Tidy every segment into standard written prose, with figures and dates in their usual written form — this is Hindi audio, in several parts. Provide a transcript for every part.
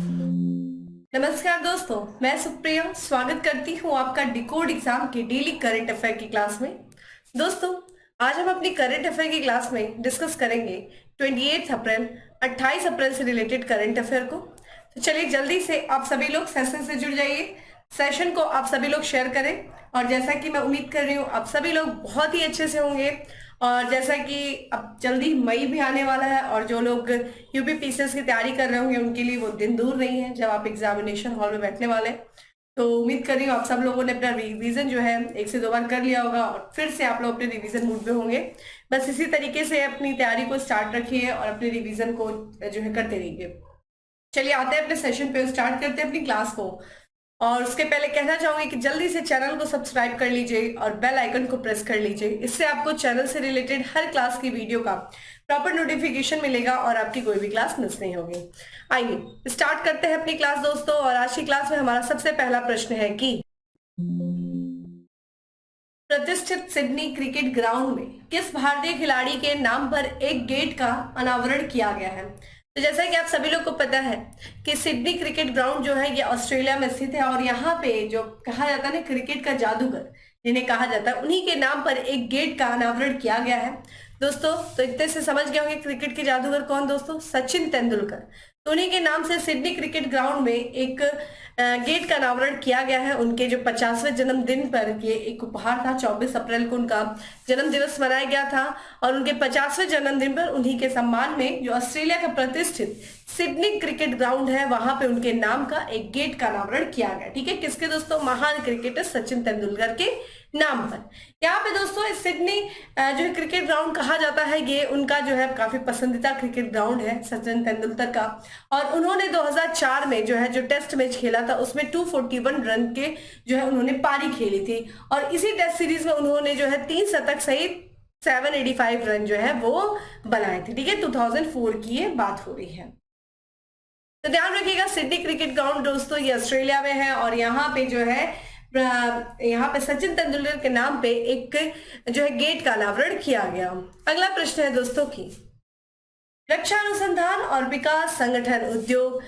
नमस्कार दोस्तों, मैं सुप्रिया स्वागत करती हूँ आपका डिकोड एग्जाम की डेली करंट अफेयर की क्लास में। दोस्तों, आज हम अपनी करंट अफेयर की क्लास में डिस्कस करेंगे 28 अप्रैल 28 अप्रैल से रिलेटेड करंट अफेयर को। तो चलिए जल्दी से आप सभी लोग सेशन से जुड़ जाइए। सेशन को आप सभी लोग शेयर करें और जैसा कि मैं उम्मीद कर रही हूँ आप सभी लोग बहुत ही अच्छे से होंगे। और जैसा कि अब जल्दी मई भी आने वाला है और जो लोग यूपी पीसीएस की तैयारी कर रहे होंगे उनके लिए वो दिन दूर नहीं है जब आप एग्जामिनेशन हॉल में बैठने वाले हैं। तो उम्मीद कर रही हूँ आप सब लोगों ने अपना रिवीजन जो है 1 से 2 बार कर लिया होगा और फिर से आप लोग अपने रिवीजन मूड पे होंगे। बस इसी तरीके से अपनी तैयारी को स्टार्ट रखिए और अपने रिवीजन को जो है करते रहिए। चलिए आते हैं अपने सेशन पे, स्टार्ट करते हैं अपनी क्लास को। और उसके पहले कहना चाहूंगी कि जल्दी से चैनल को सब्सक्राइब कर लीजिए और बेल आइकन को प्रेस कर लीजिए। इससे आपको चैनल से रिलेटेड हर क्लास की वीडियो का प्रॉपर नोटिफिकेशन मिलेगा और आपकी कोई भी क्लास मिस नहीं होगी। आइए स्टार्ट करते हैं अपनी क्लास दोस्तों। और आज की क्लास में हमारा सबसे पहला प्रश्न है कि प्रतिष्ठित सिडनी क्रिकेट ग्राउंड में किस भारतीय खिलाड़ी के नाम पर एक गेट का अनावरण किया गया है। तो जैसा कि आप सभी लोग को पता है कि सिडनी क्रिकेट ग्राउंड जो है ये ऑस्ट्रेलिया में स्थित है और यहाँ पे जो कहा जाता है ना क्रिकेट का जादूगर जिन्हें कहा जाता है उन्हीं के नाम पर एक गेट का अनावरण किया गया है दोस्तों। तो इतने से समझ गए होंगे क्रिकेट के जादूगर कौन दोस्तों, सचिन तेंदुलकर। तो उन्हीं के नाम से सिडनी क्रिकेट ग्राउंड में एक गेट का अनावरण किया गया है। उनके जो 50वें जन्मदिन पर ये एक उपहार था। 24 अप्रैल को उनका जन्म दिवस मनाया गया था और उनके 50वें जन्मदिन पर उन्हीं के सम्मान में जो ऑस्ट्रेलिया का प्रतिष्ठित सिडनी क्रिकेट ग्राउंड है वहां पे उनके नाम का एक गेट का अनावरण किया गया। ठीक है, किसके दोस्तों, महान क्रिकेटर सचिन तेंदुलकर के नाम पर। यहाँ पे दोस्तों इस सिडनी जो है क्रिकेट ग्राउंड कहा जाता है ये उनका जो है काफी पसंदीदा क्रिकेट ग्राउंड है सचिन तेंदुलकर का। और उन्होंने 2004 में जो है जो टेस्ट मैच खेला था उसमें 241 रन के जो है उन्होंने पारी खेली थी और इसी टेस्ट सीरीज में उन्होंने जो है 3 शतक सहित 785 रन जो है वो बनाए थे। ठीक है, 2004 की ये बात हो रही है। तो ध्यान रखिएगा सिडनी क्रिकेट ग्राउंड दोस्तों ये ऑस्ट्रेलिया में है और यहाँ पे जो है यहाँ पे सचिन तेंदुलकर के नाम पे एक जो है गेट का अनावरण किया गया। अगला प्रश्न है दोस्तों की रक्षा अनुसंधान और विकास संगठन उद्योग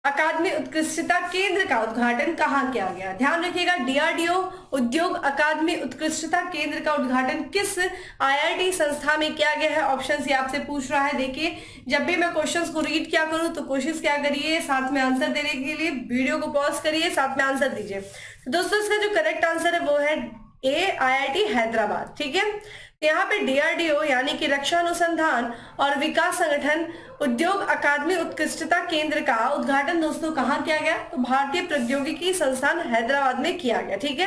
अकादमी उत्कृष्टता केंद्र का उद्घाटन कहाँ किया गया। ध्यान रखिएगा डीआरडीओ उद्योग अकादमी उत्कृष्टता केंद्र का उद्घाटन किस आईआईटी संस्था में किया गया है। ऑप्शन ये आपसे पूछ रहा है। देखिए जब भी मैं क्वेश्चंस को रीड क्या करूं तो कोशिश क्या करिए साथ में आंसर देने के लिए वीडियो को पॉज करिए साथ में आंसर दीजिए। तो दोस्तों इसका जो करेक्ट आंसर है वो है ए आईआईटी हैदराबाद। ठीक है, यहाँ पे डीआरडीओ यानी कि रक्षा अनुसंधान और विकास संगठन उद्योग अकादमी उत्कृष्टता केंद्र का उद्घाटन दोस्तों कहाँ किया गया, तो भारतीय प्रौद्योगिकी संस्थान हैदराबाद में किया गया। ठीक है,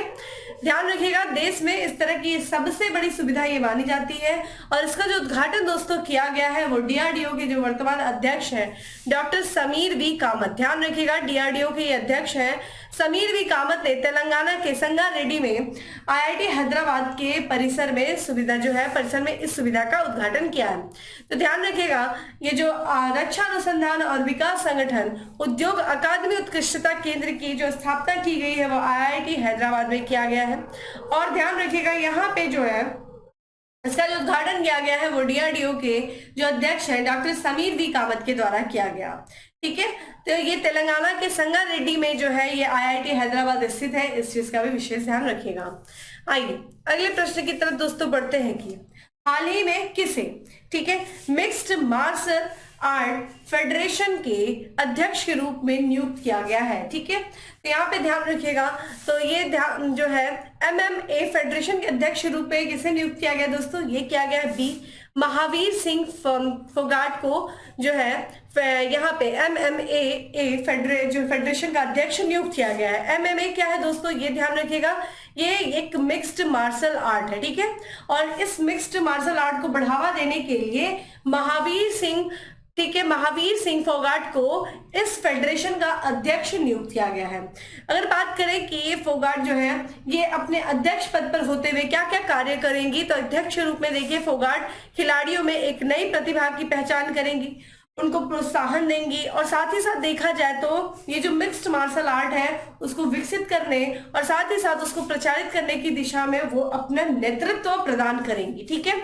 ध्यान रखिएगा देश में इस तरह की सबसे बड़ी सुविधा ये मानी जाती है और इसका जो उद्घाटन दोस्तों किया गया है वो डीआरडीओ के जो वर्तमान अध्यक्ष है डॉक्टर समीर वी कामत। ध्यान रखिएगा डीआरडीओ के अध्यक्ष हैं समीर वी कामत ने तेलंगाना के संगारेड्डी में आईआईटी हैदराबाद के परिसर में इस सुविधा का उद्घाटन किया है। तो ध्यान रखिएगा ये जो रक्षा अनुसंधान और विकास संगठन उद्योग अकादमी उत्कृष्टता केंद्र की जो स्थापना की गई है वो आईआईटी हैदराबाद में किया गया है। और ध्यान रखिएगा यहाँ पे जो है इसका जो उद्घाटन किया गया है वो डीआरडीओ के जो अध्यक्ष है डॉक्टर समीर वी कामत के द्वारा किया गया। ठीक है, तो ये तेलंगाना के संगारेड्डी में जो है ये आईआईटी हैदराबाद स्थित है, इस चीज का भी विशेष ध्यान रखिएगा। आइए अगले प्रश्न की तरफ दोस्तों बढ़ते हैं कि हाल ही में किसे, ठीक है, मिक्स्ड मार्शल आर्ट फेडरेशन के अध्यक्ष के रूप में नियुक्त किया गया है। ठीक है, तो यहाँ पे ध्यान रखिएगा तो ये ध्यान जो है एमएमए फेडरेशन के अध्यक्ष के रूप में किसे नियुक्त किया गया दोस्तों, ये किया गया है बी महावीर सिंह फोगाट को जो है यहाँ पे एमएमए फेडरेशन का अध्यक्ष नियुक्त किया गया है। एमएमए क्या है दोस्तों, ये ध्यान रखिएगा ये एक मिक्स्ड मार्शल आर्ट है। ठीक है, और इस मिक्स्ड मार्शल आर्ट को बढ़ावा देने के लिए महावीर सिंह फोगाट को इस फेडरेशन का अध्यक्ष नियुक्त किया गया है। अगर बात करें कि ये फोगाट जो है ये अपने अध्यक्ष पद पर होते हुए क्या क्या कार्य करेंगी, तो अध्यक्ष के रूप में देखिए फोगाट खिलाड़ियों में एक नई प्रतिभा की पहचान करेंगी उनको प्रोत्साहन देंगी, और साथ ही साथ देखा जाए तो ये जो मिक्स्ड मार्शल आर्ट है उसको विकसित करने और साथ ही साथ उसको प्रचारित करने की दिशा में वो अपना नेतृत्व प्रदान करेंगी। ठीक है,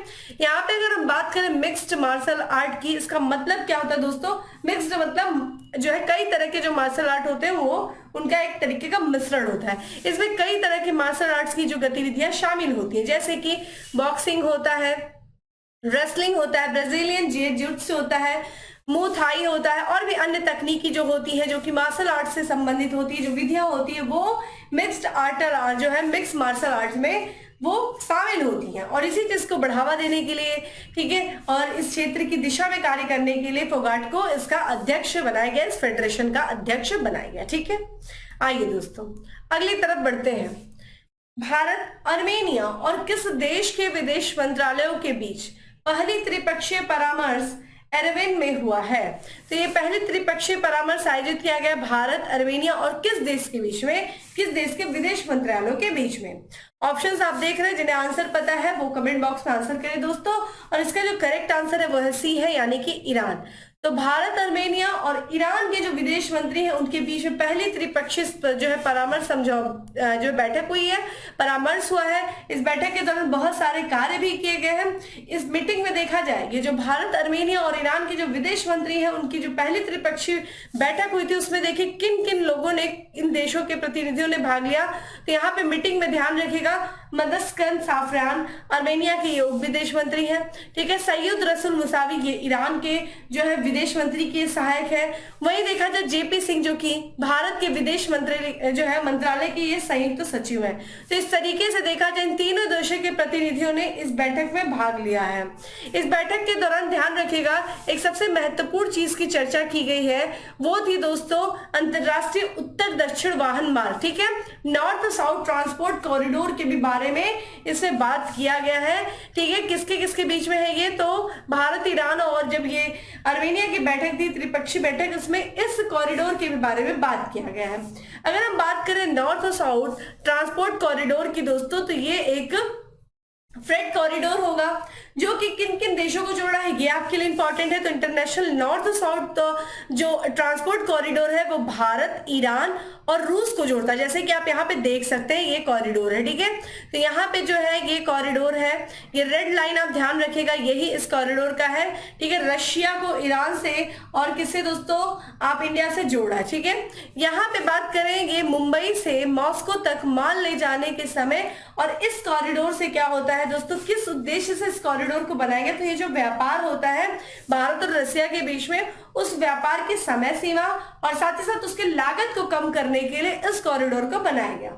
यहाँ पे अगर हम बात करें मिक्स्ड मार्शल आर्ट की, इसका मतलब क्या होता है दोस्तों? मिक्स्ड मतलब जो है कई तरह के जो मार्शल आर्ट होते हैं वो उनका एक तरीके का मिश्रण होता है। इसमें कई तरह के मार्शल आर्ट्स की जो गतिविधियां शामिल होती हैं, जैसे कि बॉक्सिंग होता है, रेसलिंग होता है, ब्राजीलियन जिu-जिट्सु होता है, मुंह थाई होता है, और भी अन्य तकनीकी जो होती है जो कि मार्शल आर्ट से संबंधित होती है, जो विधियां होती है वो मिक्स्ड आर्ट जो है मिक्स मार्शल आर्ट में वो शामिल होती हैं। और इसी चीज को बढ़ावा देने के लिए, ठीक है, और इस क्षेत्र की दिशा में कार्य करने के लिए फोगाट को इसका अध्यक्ष बनाया गया, इस फेडरेशन का अध्यक्ष बनाया गया। ठीक है, आइए दोस्तों अगली तरफ बढ़ते हैं। भारत, अर्मेनिया और किस देश के विदेश मंत्रालयों के बीच पहली त्रिपक्षीय परामर्श एरेवन में हुआ है? तो ये पहले त्रिपक्षीय परामर्श आयोजित किया गया भारत, अर्मेनिया और किस देश के बीच में, किस देश के विदेश मंत्रालयों के बीच में? ऑप्शंस आप देख रहे हैं, जिन्हें आंसर पता है वो कमेंट बॉक्स में आंसर करें दोस्तों। और इसका जो करेक्ट आंसर है वो है सी है, यानी कि ईरान। तो भारत, अर्मेनिया और ईरान के जो विदेश मंत्री हैं उनके बीच में पहली त्रिपक्षीय जो है परामर्श जो बैठक हुई है, परामर्श हुआ है। इस बैठक के दौरान बहुत सारे कार्य भी किए गए हैं। इस मीटिंग में देखा जाए ये जो भारत, अर्मेनिया और ईरान के जो विदेश मंत्री हैं उनकी जो पहली त्रिपक्षीय बैठक हुई थी उसमें देखिए किन किन लोगों ने, इन देशों के प्रतिनिधियों ने भाग लिया। तो यहाँ पे मीटिंग में ध्यान रखिएगा, मदस्कन साफरान अर्मेनिया के उप विदेश मंत्री हैं, ठीक है। सैयद रसूल मुसावी ये ईरान के जो है विदेश मंत्री के सहायक है। वहीं देखा जाए जेपी सिंह जो कि भारत के विदेश मंत्री जो है मंत्रालय के ये संयुक्त सचिव हैं। तो इस तरीके से देखा जाए इन तीनों देशों के प्रतिनिधियों ने इस बैठक में भाग लिया है। इस बैठक के दौरान ध्यान रखिएगा एक सबसे महत्वपूर्ण चीज की चर्चा की गई है, वो थी दोस्तों अंतरराष्ट्रीय उत्तर दक्षिण वाहन मार्ग, ठीक है, नॉर्थ साउथ ट्रांसपोर्ट कॉरिडोर के भी बारे में इसमें बात किया गया है, ठीक है। किसके किसके बीच में है ये? तो भारत, ईरान और जब ये अर्मेनिया की बैठक थी, त्रिपक्षीय बैठक, उसमें इस कॉरिडोर के भी बारे में बात किया गया है। अगर हम बात करें नॉर्थ साउथ ट्रांसपोर्ट कॉरिडोर की दोस्तों, तो ये एक फ्रेट कॉरिडोर होगा जो कि किन किन देशों को जोड़ रहा है, ये आपके लिए इंपॉर्टेंट है। तो इंटरनेशनल नॉर्थ साउथ जो ट्रांसपोर्ट कॉरिडोर है वो भारत, ईरान और रूस को जोड़ता है, जैसे कि आप यहाँ पे देख सकते हैं ये कॉरिडोर है, ठीक है। तो यहाँ पे जो है ये कॉरिडोर है, ये रेड लाइन आप ध्यान रखिएगा, यही इस कॉरिडोर का है, ठीक है। रशिया को ईरान से और किससे दोस्तों, आप इंडिया से जोड़ा है, ठीक है। यहाँ पे बात करें ये मुंबई से मॉस्को तक माल ले जाने के समय, और इस कॉरिडोर से क्या होता है दोस्तों, किस उद्देश्य से इस कॉरिडोर को बनाया गया? तो ये जो व्यापार होता है भारत और रशिया के बीच में, उस व्यापार की समय सीमा और साथ ही साथ उसकी लागत को कम करने के लिए इस कॉरिडोर को बनाया गया।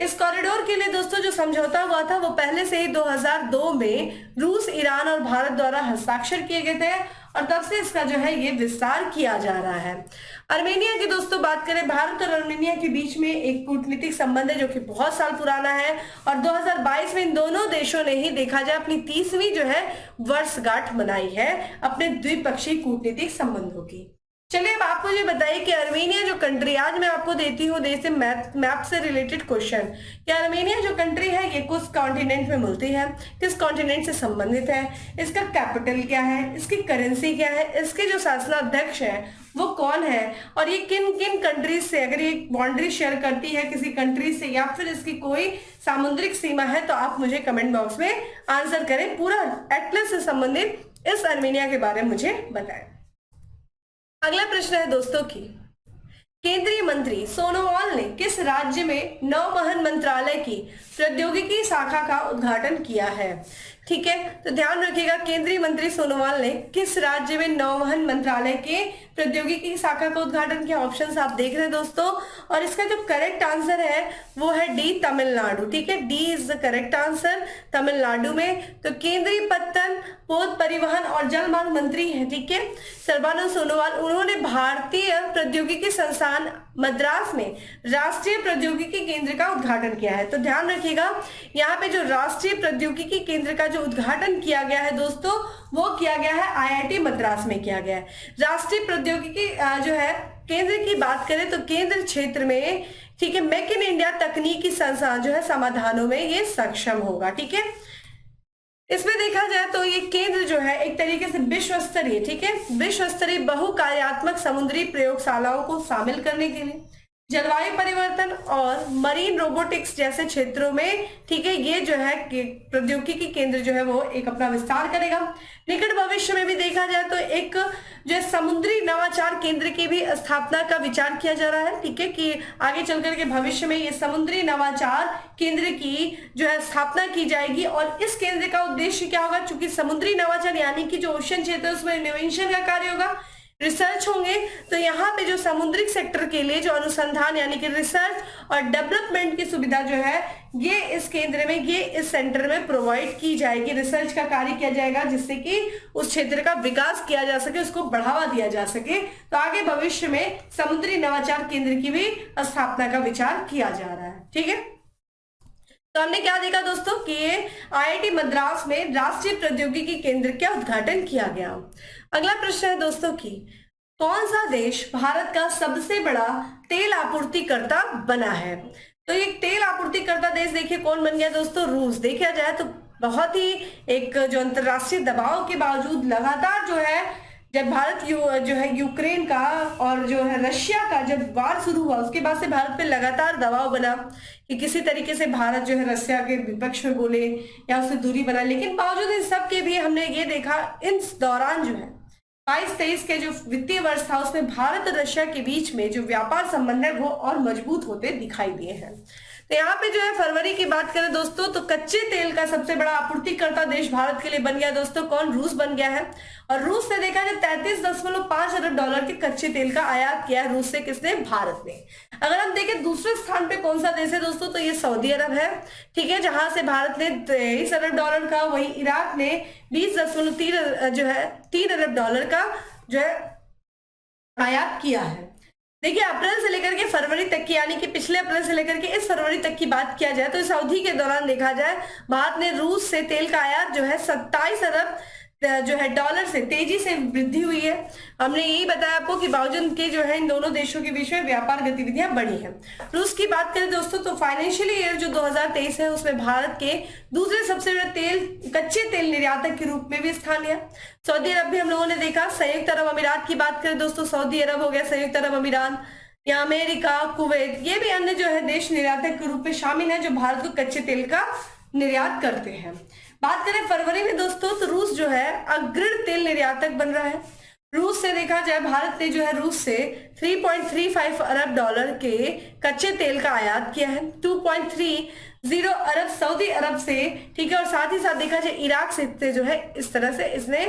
इस कॉरिडोर के लिए दोस्तों जो समझौता हुआ था वो पहले से ही 2002 में रूस, ईरान और भारत द्वारा हस्ताक्षर किए गए थे, और तब से इसका जो है ये विस्तार किया जा रहा है। अर्मेनिया की दोस्तों बात करें, भारत और अर्मेनिया के बीच में एक कूटनीतिक संबंध है जो कि बहुत साल पुराना है, और 2022 में इन दोनों देशों ने ही देखा जाए अपनी 30वीं जो है वर्षगांठ मनाई है अपने द्विपक्षीय कूटनीतिक संबंधों की। चलिए अब आपको ये बताइए कि अर्मेनिया जो कंट्री, आज मैं आपको देती हूँ देश से मैप से रिलेटेड क्वेश्चन, कि अर्मेनिया जो कंट्री है ये किस कॉन्टिनेंट में मिलती है, किस कॉन्टिनेंट से संबंधित है, इसका कैपिटल क्या है, इसकी करेंसी क्या है, इसके जो शासनाध्यक्ष है वो कौन है, और ये किन किन कंट्रीज से, अगर ये बाउंड्री शेयर करती है किसी कंट्री से या फिर इसकी कोई सामुद्रिक सीमा है, तो आप मुझे कमेंट बॉक्स में आंसर करें, पूरा एटलस से संबंधित इस अर्मेनिया के बारे में मुझे बताएं। अगला प्रश्न है दोस्तों की केंद्रीय मंत्री सोनोवाल ने किस राज्य में नौवहन मंत्रालय की प्रौद्योगिकी शाखा का उद्घाटन किया है? ठीक है, तो ध्यान रखिएगा केंद्रीय मंत्री सोनोवाल ने किस राज्य में नौवहन मंत्रालय के प्रौद्योगिकी शाखा का उद्घाटन किया? ऑप्शंस आप देख रहे हैं दोस्तों, और इसका जो करेक्ट आंसर है वो है डी, तमिलनाडु, ठीक है। D is the correct answer, Tamil Nadu में। तो केंद्रीय पत्तन, पोत, परिवहन और जलमार्ग मंत्री है, ठीक है, सर्बानंद सोनोवाल। उन्होंने भारतीय प्रौद्योगिकी संस्थान मद्रास में राष्ट्रीय प्रौद्योगिकी केंद्र का उद्घाटन किया है। तो ध्यान रखिएगा यहाँ पे जो राष्ट्रीय प्रौद्योगिकी केंद्र का जो उद्घाटन किया गया है दोस्तों, वो किया गया है आईआईटी मद्रास में किया गया है। राष्ट्रीय प्रौद्योगिकी जो है केंद्र की बात करें तो केंद्र क्षेत्र में, ठीक है, मेक इन इंडिया तकनीकी संस्थान जो है समाधानों में ये सक्षम होगा, ठीक है। इसमें देखा जाए तो ये केंद्र जो है एक तरीके से विश्व स्तरीय, ठीक है, विश्व स्तरीय बहुकार्यात्मक समुद्री प्रयोगशालाओं को शामिल करने के लिए जलवायु परिवर्तन और मरीन रोबोटिक्स जैसे क्षेत्रों में, ठीक है, ये जो है प्रौद्योगिकी केंद्र जो है वो एक अपना विस्तार करेगा। निकट भविष्य में भी देखा जाए तो एक जो है समुद्री नवाचार केंद्र की भी स्थापना का विचार किया जा रहा है, ठीक है, कि आगे चल करके भविष्य में ये समुद्री नवाचार केंद्र की जो है स्थापना की जाएगी। और इस केंद्र का उद्देश्य क्या होगा, चूंकि समुद्री नवाचार यानी कि जो ओशन क्षेत्र है उसमें इनोवेशन का कार्य होगा, रिसर्च होंगे, तो यहाँ पे जो समुद्री सेक्टर के लिए जो अनुसंधान यानी कि रिसर्च और डेवलपमेंट की सुविधा जो है ये इस केंद्र में, ये इस सेंटर में प्रोवाइड की जाएगी। रिसर्च का कार्य किया जाएगा जिससे कि उस क्षेत्र का विकास किया जा सके, उसको बढ़ावा दिया जा सके। तो आगे भविष्य में समुद्री नवाचार केंद्र की भी स्थापना का विचार किया जा रहा है, ठीक है। तो हमने क्या देखा दोस्तों कि ये IIT मद्रास में राष्ट्रीय प्रौद्योगिकी केंद्र का उद्घाटन किया गया। अगला प्रश्न है दोस्तों कि कौन सा देश भारत का सबसे बड़ा तेल आपूर्तिकर्ता बना है। तो ये तेल आपूर्तिकर्ता देश देखिए कौन बन गया दोस्तों, रूस। देखा जाए तो बहुत ही एक जो अंतरराष्ट्रीय दबाव के बावजूद लगातार जो है जब भारत जो है यूक्रेन का और जो है रशिया का जब वार शुरू हुआ उसके बाद से भारत पे लगातार दबाव बना कि किसी तरीके से भारत जो है रशिया के विपक्ष में बोले या उससे दूरी बनाए। लेकिन बावजूद इन सब के भी हमने ये देखा इस दौरान जो है 22-23 के जो वित्तीय वर्ष था उसमें भारत और रशिया के बीच में जो व्यापार संबंध है वो और मजबूत होते दिखाई दिए हैं। तो यहाँ पे जो है फरवरी की बात करें दोस्तों तो कच्चे तेल का सबसे बड़ा आपूर्तिकर्ता देश भारत के लिए बन गया दोस्तों, कौन, रूस बन गया है। और रूस ने देखा जाए 33.5 अरब डॉलर के कच्चे तेल का आयात किया है रूस से, किसने, भारत ने। अगर हम देखें दूसरे स्थान पे कौन सा देश है दोस्तों तो ये सऊदी अरब है, ठीक है, जहां से भारत ने 23 अरब डॉलर का, वही इराक ने 20.3 अरब डॉलर का जो है आयात किया है। देखिए अप्रैल से लेकर के फरवरी तक की, यानी कि पिछले अप्रैल से लेकर के इस फरवरी तक की बात किया जाए तो इस अवधि के दौरान देखा जाए भारत ने रूस से तेल का आयात जो है 27 अरब जो है डॉलर से तेजी से वृद्धि हुई है। हमने यही बताया आपको कि बावजूद के जो है इन दोनों देशों के बीच में व्यापार गतिविधियां बढ़ी हैं। रूस की बात करें दोस्तों तो फाइनेंशियल ईयर जो 2023 है उसमें भारत के दूसरे सबसे बड़े कच्चे तेल निर्यातक के रूप में भी स्थान लिया। सऊदी अरब भी हम लोगों ने देखा। संयुक्त अरब अमीरात की बात करें दोस्तों, सऊदी अरब हो गया, संयुक्त अरब अमीरात या अमेरिका, कुवैत, ये भी अन्य जो है देश निर्यातक के रूप में शामिल है जो भारत को कच्चे तेल का निर्यात करते हैं। बात करें फरवरी में दोस्तों तो रूस जो है अग्रणी तेल निर्यातक बन रहा है। रूस से देखा जाए भारत ने जो है रूस से 3.35 अरब डॉलर के कच्चे तेल का आयात किया है, 2.30 अरब सऊदी अरब से, ठीक है, और साथ ही साथ देखा जाए इराक से जो है इस तरह से इसने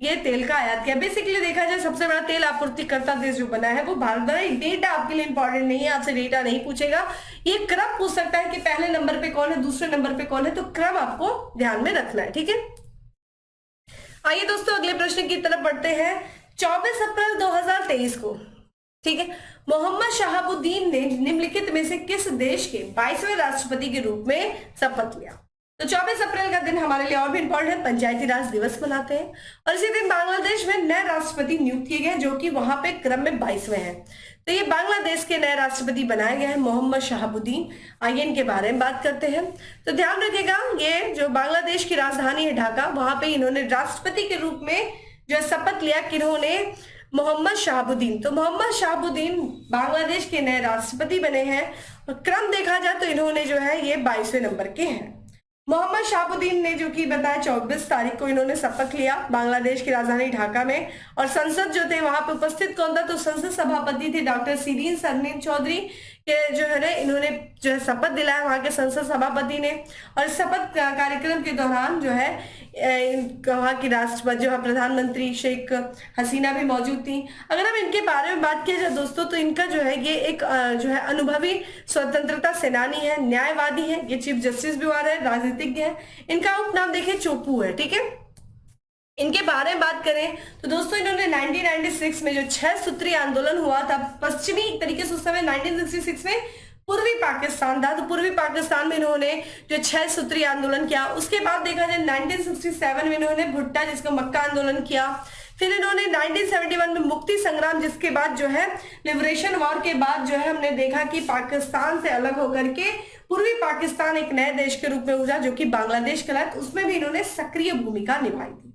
ये तेल का आयात किया। बेसिकली देखा जाए सबसे बड़ा तेल आपूर्तिकर्ता देश जो बना है वो भारत बना है। डेटा आपके लिए इंपॉर्टेंट नहीं है, आपसे डेटा नहीं पूछेगा, ये क्रम पूछ सकता है कि पहले नंबर पे कौन है, दूसरे नंबर पे कौन है, तो क्रम आपको ध्यान में रखना है, ठीक है। आइए दोस्तों अगले प्रश्न की तरफ बढ़ते हैं। 24 अप्रैल 2023 को, ठीक है, मोहम्मद शहाबुद्दीन ने निम्नलिखित में से किस देश के 22वें राष्ट्रपति के रूप में शपथ लिया। तो 24 अप्रैल का दिन हमारे लिए और भी इंपॉर्टेंट है, पंचायती राज दिवस मनाते हैं। और इसी दिन बांग्लादेश में नए राष्ट्रपति नियुक्त किए गए जो कि वहां पे क्रम में 22वें हैं। तो ये बांग्लादेश के नए राष्ट्रपति बनाए गए हैं मोहम्मद शहाबुद्दीन। आइए इनके बारे में बात करते हैं। तो ध्यान रखिएगा ये जो बांग्लादेश की राजधानी है ढाका, वहां पे इन्होंने राष्ट्रपति के रूप में जो शपथ लिया, किन्होंने, मोहम्मद शहाबुद्दीन। तो मोहम्मद शहाबुद्दीन बांग्लादेश के नए राष्ट्रपति बने हैं और क्रम देखा जाए तो इन्होंने जो है ये 22वें नंबर के हैं। मोहम्मद शहाबुद्दीन ने जो कि बताया 24 तारीख को इन्होंने शपथ लिया बांग्लादेश की राजधानी ढाका में। और संसद जो थे वहां पे उपस्थित कौन था, तो संसद सभापति थे डॉक्टर शिरीन सरनीन चौधरी के जो है ना इन्होंने जो है शपथ दिलाया वहां के संसद सभापति ने। और शपथ कार्यक्रम के दौरान जो है वहां की राष्ट्रपति जो है प्रधानमंत्री शेख हसीना भी मौजूद थी। अगर हम इनके बारे में बात किया जाए दोस्तों तो इनका जो है ये एक जो है अनुभवी स्वतंत्रता सेनानी है, न्यायवादी है, ये चीफ जस्टिस भी हुआ है, राजनीतिज्ञ है। इनका उपनाम देखिए चोपू है, ठीक है। इनके बारे में बात करें तो दोस्तों इन्होंने 1996 में जो 6 सूत्री आंदोलन हुआ था पश्चिमी एक तरीके से, उस समय 1966 में पूर्वी पाकिस्तान था, तो पूर्वी पाकिस्तान में इन्होंने जो 6 सूत्री आंदोलन किया। उसके बाद देखा जाए 1967 में इन्होंने भुट्टा जिसको मक्का आंदोलन किया। फिर इन्होंने 1971 में मुक्ति संग्राम, जिसके बाद जो है लिबरेशन वॉर के बाद जो है हमने देखा कि पाकिस्तान से अलग होकर के पूर्वी पाकिस्तान एक नए देश के रूप में उभरा जो कि बांग्लादेश कहलाता, उसमें भी इन्होंने सक्रिय भूमिका निभाई थी।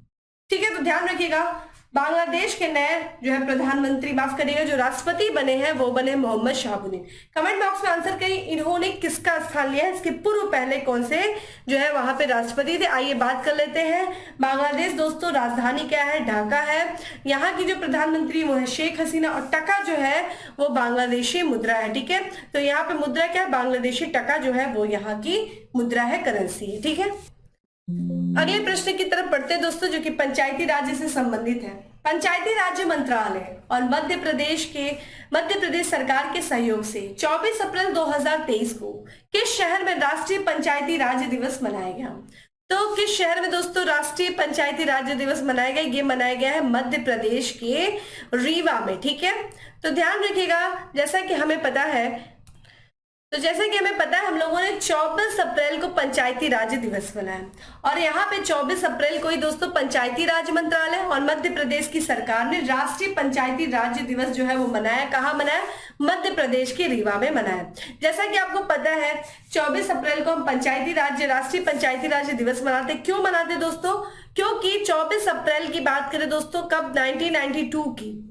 ठीक है, तो ध्यान रखिएगा बांग्लादेश के नए जो है प्रधानमंत्री, माफ करिएगा, जो राष्ट्रपति बने हैं वो बने मोहम्मद शहाबुद्दीन। कमेंट बॉक्स में आंसर करिए इन्होंने किसका स्थान लिया है, इसके पूर्व पहले कौन से जो है वहां पे राष्ट्रपति थे। आइए बात कर लेते हैं। बांग्लादेश दोस्तों राजधानी क्या है, ढाका है। यहाँ की जो प्रधानमंत्री वो है शेख हसीना, और टका जो है वो बांग्लादेशी मुद्रा है। ठीक है, तो यहाँ पे मुद्रा क्या है, बांग्लादेशी टका जो है वो यहाँ की मुद्रा है, करेंसी है। ठीक है, अगले प्रश्न की तरफ बढ़ते हैं दोस्तों, जो कि पंचायती राज से संबंधित है। पंचायती राज्य मंत्रालय और मध्य प्रदेश सरकार के सहयोग से 24 अप्रैल 2023 को किस शहर में राष्ट्रीय पंचायती राज्य दिवस मनाया गया? तो किस शहर में दोस्तों राष्ट्रीय पंचायती राज्य दिवस मनाया गया? ये मनाया गया है मध्य प्रदेश के रीवा में। ठीक है, तो ध्यान रखिएगा, जैसा कि हमें पता है हम लोगों ने 24 अप्रैल को पंचायती राज दिवस मनाया, और यहाँ पे 24 अप्रैल को ही दोस्तों पंचायती राज मंत्रालय और मध्य प्रदेश की सरकार ने राष्ट्रीय पंचायती राज दिवस जो है वो मनाया। कहाँ मनाया? मध्य प्रदेश के रीवा में मनाया। जैसा कि आपको पता है 24 अप्रैल को हम राष्ट्रीय पंचायती राज दिवस मनाते। क्यों मनाते दोस्तों? क्योंकि 24 अप्रैल की बात करें दोस्तों कब, 1992 की,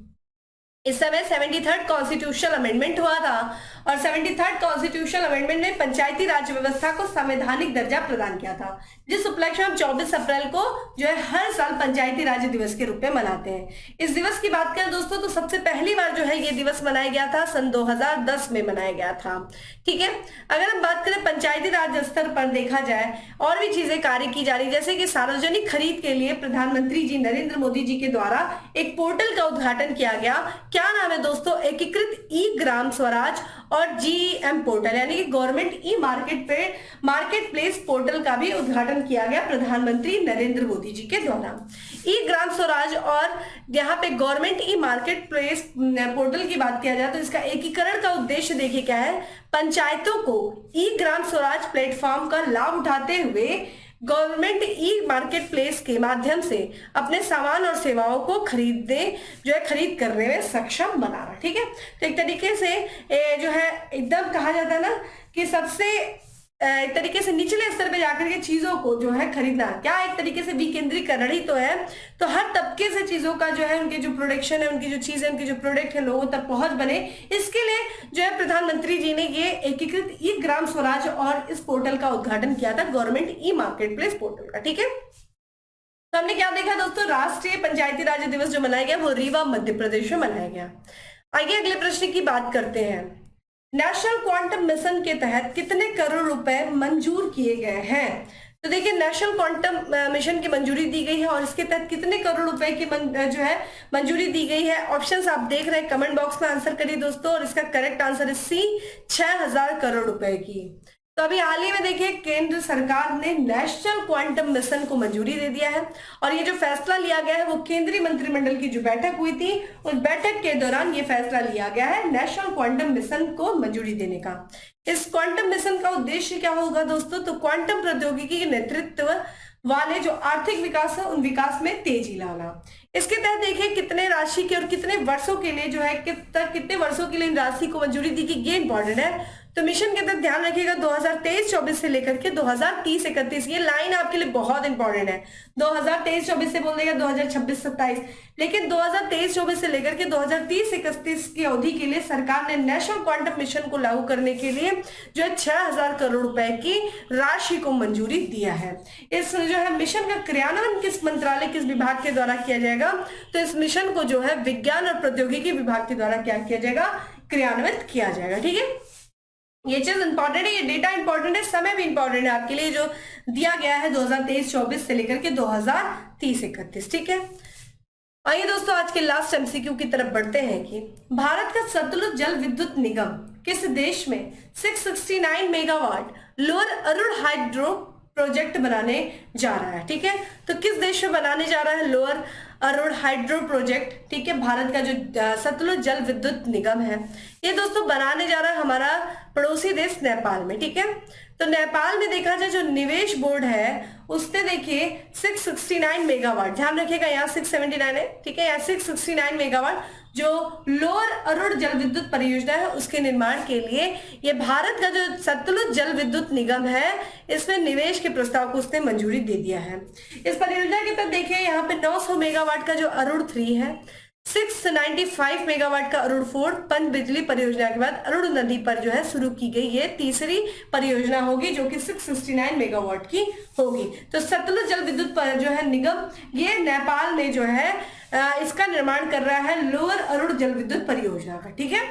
इस समय 73rd कॉन्स्टिट्यूशनल अमेंडमेंट हुआ था, और 73rd कॉन्स्टिट्यूशनल अमेंडमेंट ने पंचायती राज व्यवस्था को संवैधानिक दर्जा प्रदान किया था, जिस उपलक्ष्य में हम 24 अप्रैल को जो है हर साल पंचायती राज दिवस के रूप में मनाते हैं। इस दिवस की बात करें दोस्तों तो सबसे पहली बार जो है ये दिवस मनाया गया था सन 2010 में मनाया गया था। ठीक है, अगर हम बात करें पंचायती राज स्तर पर देखा जाए और भी चीजें कार्य की जा रही, जैसे कि सार्वजनिक खरीद के लिए प्रधानमंत्री जी नरेंद्र मोदी जी के द्वारा एक पोर्टल का उद्घाटन किया गया। क्या नाम है दोस्तों? एकीकृत ई ग्राम स्वराज और जीईएम पोर्टल, यानी कि government e market place portal का भी उद्घाटन किया गया प्रधानमंत्री नरेंद्र मोदी जी के द्वारा। ई ग्राम स्वराज और यहाँ पे government e market place portal की बात किया जाए तो इसका एकीकरण का उद्देश्य देखिए क्या है, पंचायतों को ई ग्राम स्वराज प्लेटफॉर्म का लाभ उठाते हुए गवर्नमेंट ई मार्केट प्लेस के माध्यम से अपने सामान और सेवाओं को खरीद करने में सक्षम बनाना। ठीक है, तो एक तरीके से जो है एकदम कहा जाता है ना कि सबसे एक तरीके से निचले स्तर पे जाकर के चीजों को जो है खरीदना, क्या एक तरीके से विकेंद्रीकरण ही तो है। तो हर तबके से चीजों का जो है उनके जो प्रोडक्शन है, उनकी जो चीजें, उनके जो प्रोडक्ट है लोगों तक पहुंच बने, इसके लिए जो है प्रधानमंत्री जी ने ये एकीकृत ई ग्राम स्वराज और इस पोर्टल का उद्घाटन किया था, government e market place portal का। ठीक है, तो हमने क्या देखा दोस्तों, राष्ट्रीय पंचायती राज दिवस जो मनाया गया वो रीवा मध्य प्रदेश में मनाया गया। आइए अगले प्रश्न की बात करते हैं। नेशनल क्वांटम मिशन के तहत कितने करोड़ रुपए मंजूर किए गए हैं? तो देखिए नेशनल क्वांटम मिशन की मंजूरी दी गई है, और इसके तहत कितने करोड़ रुपए की जो है मंजूरी दी गई है। ऑप्शंस आप देख रहे हैं, कमेंट बॉक्स में आंसर करिए दोस्तों, और इसका करेक्ट आंसर है सी, 6000 करोड़ रुपए की। तो अभी हाल ही में देखिए केंद्र सरकार ने नेशनल क्वांटम मिशन को मंजूरी दे दिया है, और ये जो फैसला लिया गया है वो केंद्रीय मंत्रिमंडल की जो बैठक हुई थी उस बैठक के दौरान ये फैसला लिया गया है नेशनल क्वांटम मिशन को मंजूरी देने का। इस क्वांटम मिशन का उद्देश्य क्या होगा दोस्तों? तो क्वांटम प्रौद्योगिकी के नेतृत्व वाले जो आर्थिक विकास है उन विकास में तेजी लाना। इसके तहत देखिए कितने राशि के और कितने वर्षों के लिए जो है कितने वर्षों के लिए इन राशि को मंजूरी दी गई, ये इंपॉर्टेंट है। तो मिशन के तहत ध्यान रखिएगा 2023-24 से लेकर के 2030-31, ये लाइन आपके लिए बहुत इंपॉर्टेंट है। 2023-24 से बोल देगा 2026-27, लेकिन 2023-24 से लेकर के 2030-31 की अवधि के लिए सरकार ने नेशनल क्वांटम मिशन को लागू करने के लिए जो है 6000 करोड़ रुपए की राशि को मंजूरी दिया है। इस जो है मिशन का क्रियान्वयन किस मंत्रालय, किस विभाग के द्वारा किया जाएगा? तो इस मिशन को जो है विज्ञान और प्रौद्योगिकी विभाग के द्वारा क्या किया जाएगा? क्रियान्वित किया जाएगा। ठीक है, ये चीज इंपॉर्टेंट है, ये डेटा इंपॉर्टेंट है, समय भी इंपॉर्टेंट है आपके लिए जो दिया गया है 2023-24 से लेकर के 2030-31। ठीक है, आइए दोस्तों आज के लास्ट एमसीक्यू की तरफ बढ़ते हैं कि भारत का सतलुज जल विद्युत निगम किस देश में 669 megawatt lower Arun hydro project बनाने जा रहा है? ठीक है, तो किस देश में बनाने जा रहा है लोअर अरुण हाइड्रो प्रोजेक्ट? ठीक है, भारत का जो सतलुज जल विद्युत निगम है ये दोस्तों बनाने जा रहा है हमारा पड़ोसी देश नेपाल में, ठीक है। तो नेपाल में देखा जाए जो निवेश बोर्ड है उसने देखिए 669 मेगावाट, ध्यान रखिएगा यहाँ 679 है, ठीक है, यहाँ 669 मेगावाट जो लोअर अरुण जल विद्युत परियोजना है उसके निर्माण के लिए ये भारत का जो सतलुज जल विद्युत निगम है इसमें निवेश के प्रस्ताव को उसने मंजूरी दे दिया है। इस परियोजना के तहत देखिए यहाँ पे 900 मेगावाट का जो अरुण 3 है, 695 मेगावाट का अरुण 4 पन बिजली परियोजना के बाद अरुण नदी पर जो है शुरू की गई ये तीसरी परियोजना होगी जो कि 669 मेगावाट की होगी। तो सतलुज जल विद्युत पर जो है निगम ये नेपाल में जो है इसका निर्माण कर रहा है लोअर अरुण जल विद्युत परियोजना का, ठीक है।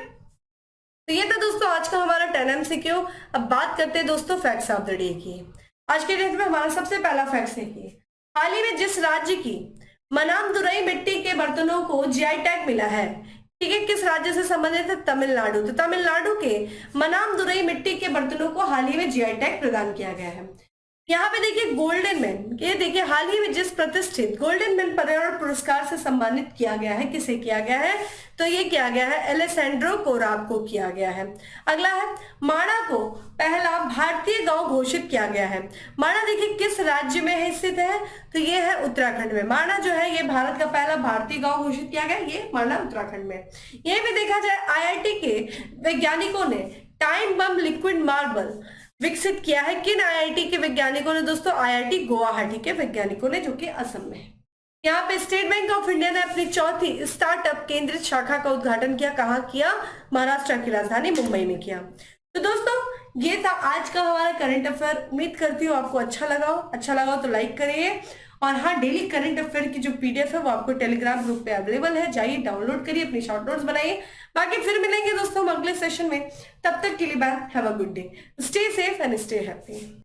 तो ये था दोस्तों आज का हमारा 10 MCQ। अब बात करते हैं दोस्तों फैक्ट्स ऑफ द डे की। आज के डेट में हमारा सबसे पहला फैक्ट है कि हाल ही में जिस राज्य की मनामदुरई मिट्टी के बर्तनों को जीआई टैग मिला है, ठीक है, किस राज्य से संबंधित है? तमिलनाडु। तो तमिलनाडु के मनामदुरई मिट्टी के बर्तनों को हाल ही में जीआई टैग प्रदान किया गया है। यहाँ पे देखिए गोल्डन मैन, ये देखिए हाल ही में जिस प्रतिष्ठित गोल्डन मैन पर्यावरण पुरस्कार से सम्मानित किया गया है, किसे किया गया है? तो ये किया गया है एलेसेंड्रो कोराब को किया गया है। अगला है माणा को पहला भारतीय गांव घोषित किया गया है। माणा देखिए किस राज्य में स्थित है? तो ये है उत्तराखंड में। माणा जो है ये भारत का पहला भारतीय गांव घोषित किया गया, ये माणा उत्तराखंड में। यही भी देखा जाए IIT के वैज्ञानिकों ने टाइम बम लिक्विड मार्बल विकसित किया है। किन IIT के वैज्ञानिकों ने? दोस्तों IIT गुवाहाटी के वैज्ञानिकों ने, जो कि असम में है। यहाँ पे स्टेट बैंक ऑफ इंडिया ने अपनी चौथी स्टार्टअप केंद्रित शाखा का उद्घाटन किया। कहाँ किया? महाराष्ट्र की राजधानी मुंबई में किया। तो दोस्तों ये था आज का हमारा करंट अफेयर। उम्मीद करती हूँ आपको अच्छा लगा हो तो लाइक करिए। और हाँ, डेली करंट अफेयर की जो PDF है वो आपको टेलीग्राम ग्रुप पे अवेलेबल है, जाइए डाउनलोड करिए, अपनी शॉर्ट नोट्स बनाइए। बाकी फिर मिलेंगे दोस्तों हम अगले सेशन में, तब तक के लिए bye, have a good day, stay safe and stay happy.